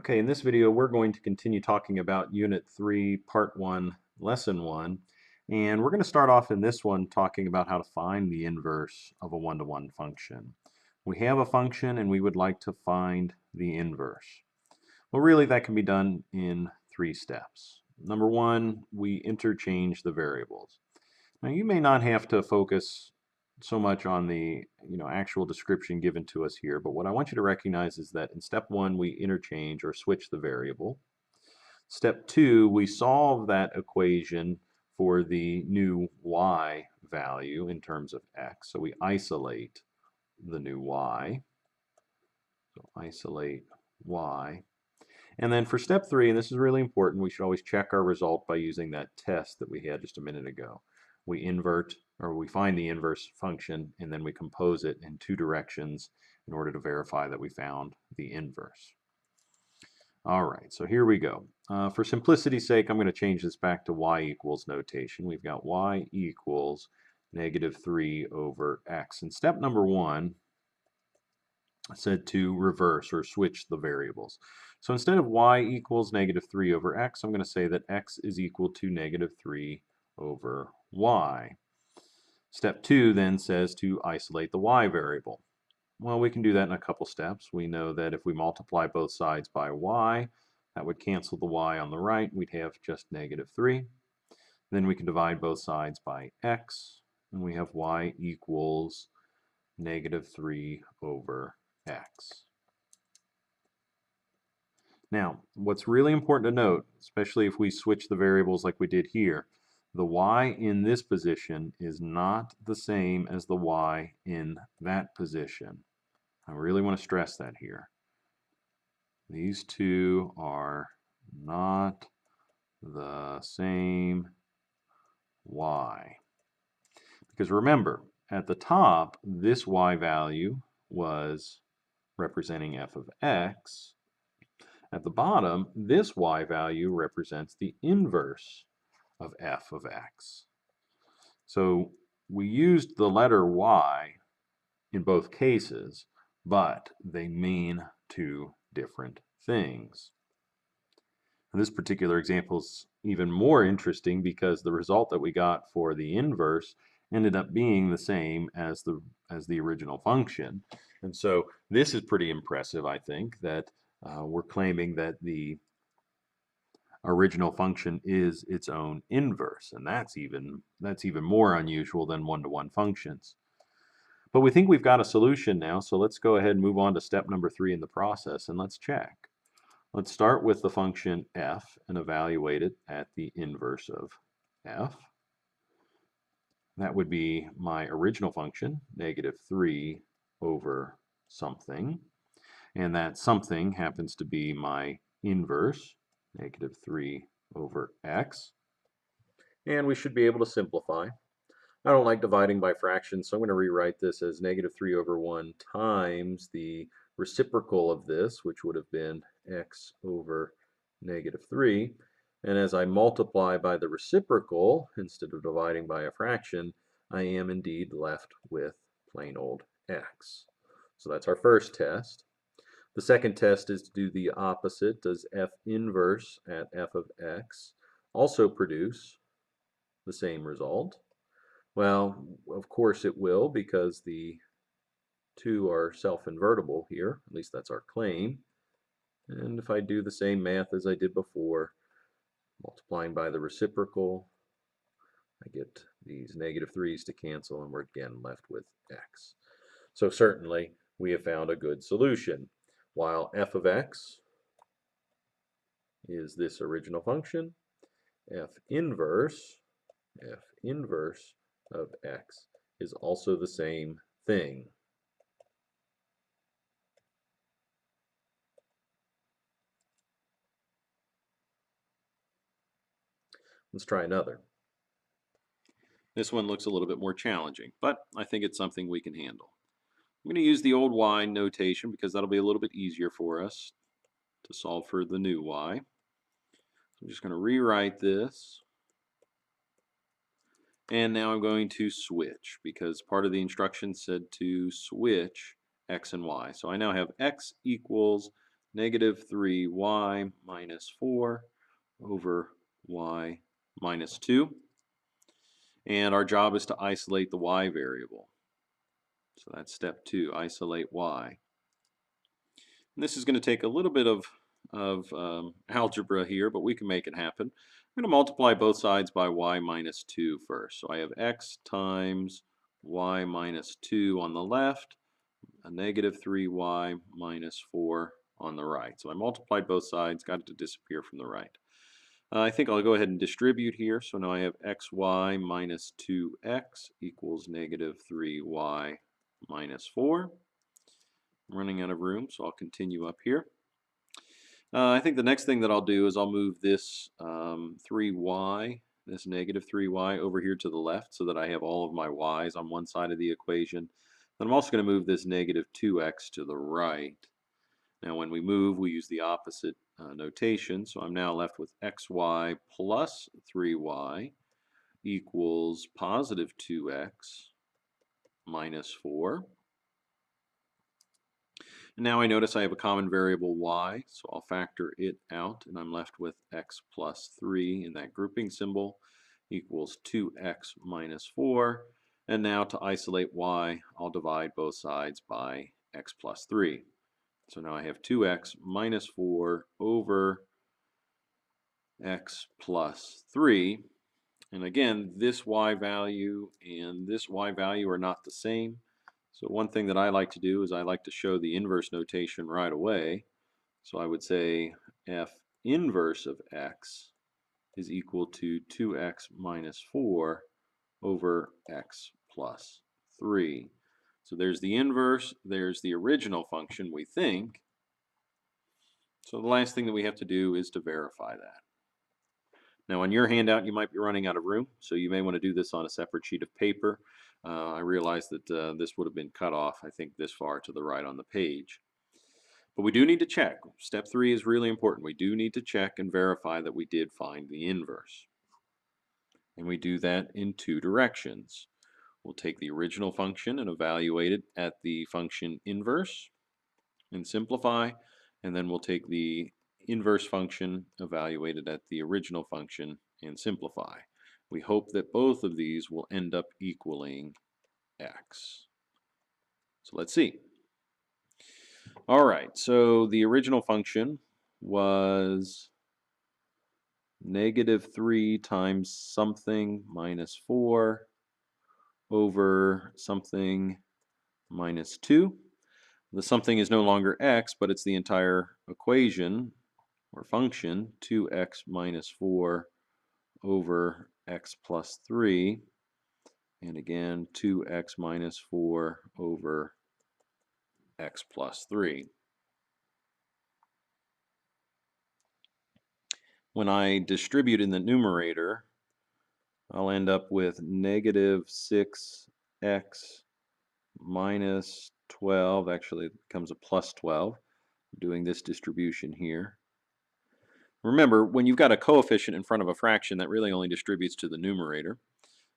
Okay, in this video we're going to continue talking about Unit 3, Part 1, Lesson 1, and we're going to start off in this one talking about how to find the inverse of a one-to-one function. We have a function and we would like to find the inverse. Well, really that can be done in 3 steps. Number 1, we interchange the variables. Now you may not have to focus so much on the actual description given to us here, but what I want you to recognize is that in step 1 we interchange or switch the variable. Step 2, we solve that equation for the new y value in terms of x. So we isolate the new y. So isolate y. And then for step 3, and this is really important, we should always check our result by using that test that we had just a minute ago. We find the inverse function and then we compose it in 2 directions in order to verify that we found the inverse. All right, so here we go. For simplicity's sake, I'm going to change this back to y equals notation. We've got y equals -3 over x. And step number 1 said to reverse or switch the variables. So instead of y equals -3 over x, I'm going to say that x is equal to -3 over y. Step 2 then says to isolate the y variable. Well, we can do that in a couple steps. We know that if we multiply both sides by y, that would cancel the y on the right. We'd have just -3. Then we can divide both sides by x, and we have y equals -3 over x. Now, what's really important to note, especially if we switch the variables like we did here, the y in this position is not the same as the y in that position. I really want to stress that here. These two are not the same y. Because remember, at the top, this y value was representing f of x. At the bottom, this y value represents the inverse of f of x. So we used the letter y in both cases, but they mean 2 different things. And this particular example is even more interesting because the result that we got for the inverse ended up being the same as the original function. And so this is pretty impressive, I think, that we're claiming that the original function is its own inverse, and that's even more unusual than one-to-one functions. But we think we've got a solution now, so let's go ahead and move on to step number 3 in the process, and let's check. Let's start with the function f and evaluate it at the inverse of f. That would be my original function, -3 over something. And that something happens to be my inverse, -3 over x. And we should be able to simplify. I don't like dividing by fractions, so I'm going to rewrite this as -3 over 1 times the reciprocal of this, which would have been x over -3. And as I multiply by the reciprocal, instead of dividing by a fraction, I am indeed left with plain old x. So that's our first test. The second test is to do the opposite. Does f inverse at f of x also produce the same result? Well, of course it will, because the two are self-invertible here. At least that's our claim. And if I do the same math as I did before, multiplying by the reciprocal, I get these -3's to cancel, and we're again left with x. So certainly we have found a good solution. While f of x is this original function, f inverse of x is also the same thing. Let's try another. This one looks a little bit more challenging, but I think it's something we can handle. I'm going to use the old y notation because that'll be a little bit easier for us to solve for the new y. So I'm just going to rewrite this. And now I'm going to switch because part of the instructions said to switch x and y. So I now have x equals negative 3y minus 4 over y minus 2. And our job is to isolate the y variable. So that's step 2, isolate y. And this is going to take a little bit of algebra here, but we can make it happen. I'm going to multiply both sides by y minus 2 first. So I have x times y minus 2 on the left, a negative 3y minus 4 on the right. So I multiplied both sides, got it to disappear from the right. I think I'll go ahead and distribute here. So now I have xy minus 2x equals negative 3y minus 4. I'm running out of room, so I'll continue up here. I think the next thing that I'll do is I'll move this 3y, this negative 3y, over here to the left so that I have all of my y's on one side of the equation. Then I'm also going to move this negative 2x to the right. Now when we move, we use the opposite notation, so I'm now left with xy plus 3y equals positive 2x minus 4. And now I notice I have a common variable y, so I'll factor it out, and I'm left with x plus 3 in that grouping symbol equals 2x minus 4. And now to isolate y, I'll divide both sides by x plus 3. So now I have 2x minus 4 over x plus 3. And again, this y value and this y value are not the same. So one thing that I like to do is I like to show the inverse notation right away. So I would say f inverse of x is equal to 2x minus 4 over x plus 3. So there's the inverse, there's the original function, we think. So the last thing that we have to do is to verify that. Now on your handout you might be running out of room, so you may want to do this on a separate sheet of paper. I realize that this would have been cut off, I think, this far to the right on the page. But we do need to check. Step 3 is really important. We do need to check and verify that we did find the inverse. And we do that in two directions. We'll take the original function and evaluate it at the function inverse and simplify, and then we'll take the inverse function, evaluate it at the original function, and simplify. We hope that both of these will end up equaling x. So let's see. All right, so the original function was negative 3 times something minus 4 over something minus 2. The something is no longer x, but it's the entire equation or function, 2x minus 4 over x plus 3. And again, 2x minus 4 over x plus 3. When I distribute in the numerator, I'll end up with negative 6x minus 12. Actually, it becomes a plus 12. I'm doing this distribution here. Remember, when you've got a coefficient in front of a fraction, that really only distributes to the numerator.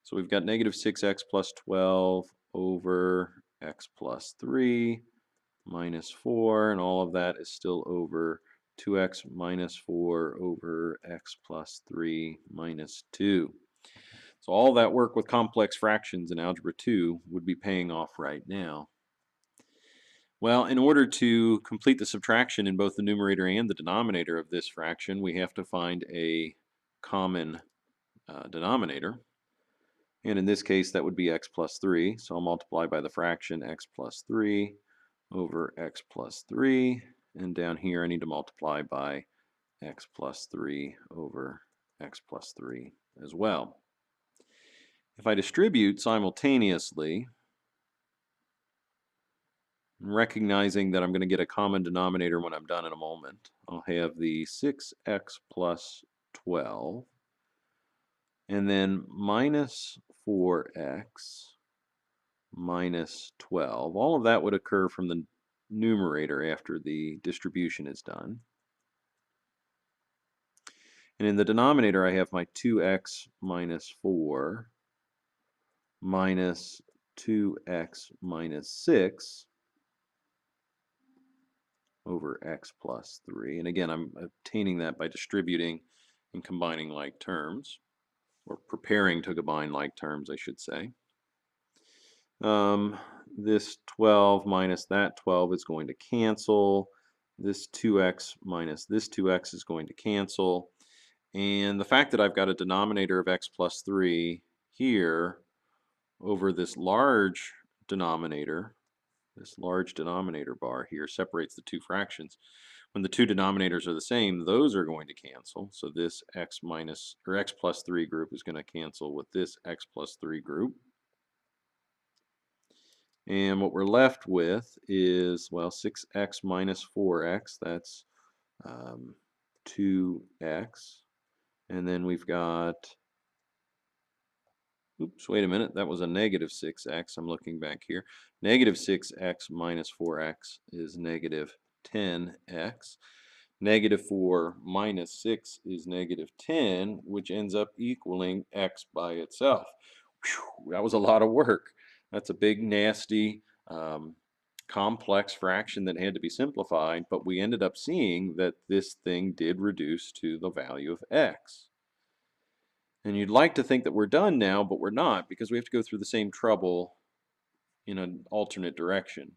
So we've got negative 6x plus 12 over x plus 3 minus 4, and all of that is still over 2x minus 4 over x plus 3 minus 2. So all that work with complex fractions in Algebra 2 would be paying off right now. Well, in order to complete the subtraction in both the numerator and the denominator of this fraction, we have to find a common denominator. And in this case, that would be x plus 3. So I'll multiply by the fraction x plus 3 over x plus 3. And down here, I need to multiply by x plus 3 over x plus 3 as well. If I distribute simultaneously, recognizing that I'm going to get a common denominator when I'm done in a moment, I'll have the 6x plus 12, and then minus 4x minus 12. All of that would occur from the numerator after the distribution is done. And in the denominator, I have my 2x minus 4 minus 2x minus 6 over x plus 3. And again, I'm obtaining that by distributing and combining like terms, or preparing to combine like terms, I should say. This 12 minus that 12 is going to cancel. This 2x minus this 2x is going to cancel. And the fact that I've got a denominator of x plus 3 here over this large denominator bar here separates the two fractions. When the two denominators are the same, those are going to cancel. So this x plus 3 group is going to cancel with this x plus 3 group. And what we're left with is, well, 6x minus 4x, that's 2x. And then we've got, oops, wait a minute, that was a negative 6x. I'm looking back here. Negative 6x minus 4x is negative 10x. Negative 4 minus 6 is negative 10, which ends up equaling x by itself. Whew, that was a lot of work. That's a big, nasty, complex fraction that had to be simplified, but we ended up seeing that this thing did reduce to the value of x. And you'd like to think that we're done now, but we're not, because we have to go through the same trouble in an alternate direction.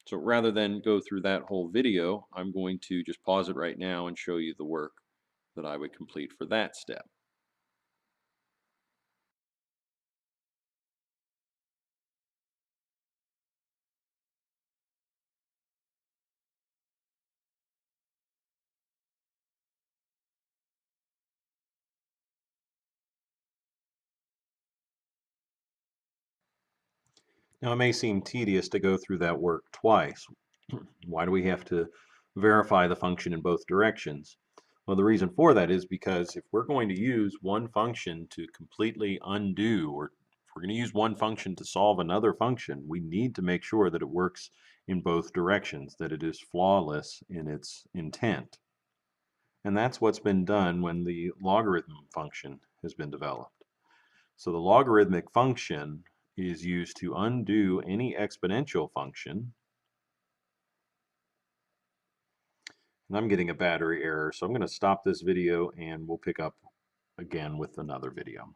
So rather than go through that whole video, I'm going to just pause it right now and show you the work that I would complete for that step. Now, it may seem tedious to go through that work twice. Why do we have to verify the function in both directions? Well, the reason for that is because if we're going to use one function to completely undo, or if we're going to use one function to solve another function, we need to make sure that it works in both directions, that it is flawless in its intent. And that's what's been done when the logarithm function has been developed. So the logarithmic function is used to undo any exponential function. And I'm getting a battery error, so I'm going to stop this video and we'll pick up again with another video.